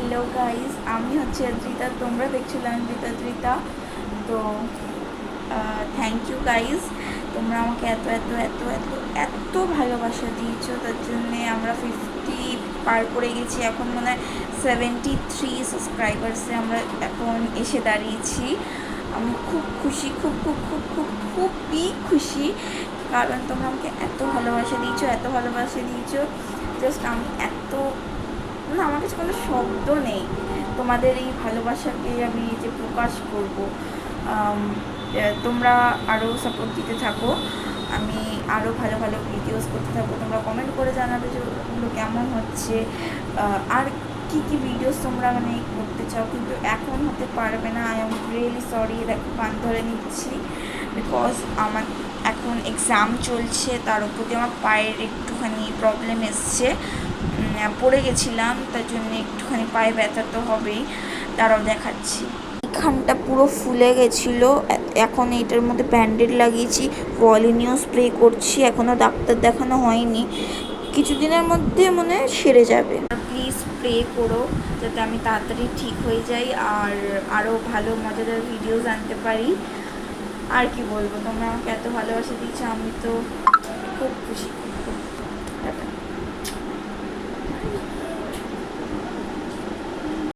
Hello guys, আমি হচ্ছে অদ্রিতা, তোমরা দেখছো অদ্রিতা। তো থ্যাংক ইউ গাইজ, তোমরা আমাকে এত এত এত এত এত ভালোবাসা দিয়েছো, তার জন্যে আমরা 50 পার করে গেছি। এখন মনে হয় 73 সাবস্ক্রাইবার্সে আমরা এখন এসে দাঁড়িয়েছি। আমি খুব খুশি, খুব খুব খুব খুব খুবই খুশি, কারণ তোমরা আমাকে এত ভালোবাসা দিয়েছো। জাস্ট আমি এত না, আমার কাছে কোনো শব্দ নেই তোমাদের এই ভালোবাসাকে আমি যে প্রকাশ করব। তোমরা আরও সাপোর্ট দিতে থাকো, আমি আরও ভালো ভালো ভিডিওস করতে থাকবো। তোমরা কমেন্ট করে জানাবে যে ওগুলো কেমন হচ্ছে, আর কী কী ভিডিওস তোমরা করতে চাও, কিন্তু এখন হতে পারবে না। আই এম রিয়েলি সরি, দেখো কান ধরে নিচ্ছি, বিকজ আমার এখন এক্সাম চলছে, তার উপর দিয়ে আমার পায়ের একটুখানি প্রবলেম এসছে, পড়ে গেছিলাম, তার জন্য একটুখানি পায়ে ব্যথা তো হবেই। তারাও দেখাচ্ছি, এখানটা পুরো ফুলে গেছিলো, এখন এইটার মধ্যে ব্যান্ডেড লাগিয়েছি, ভলিনিও স্প্রে করছি, এখনও ডাক্তার দেখানো হয়নি, কিছুদিনের মধ্যে মনে হয় সেরে যাবে। প্লিজ স্প্রে করো যাতে আমি তাড়াতাড়ি ঠিক হয়ে যাই আর আরও ভালো মজাদার ভিডিওস আনতে পারি। আর কি বলবো, তোমরা আমাকে এত ভালোবাসা দিচ্ছ, আমি তো খুব খুশি।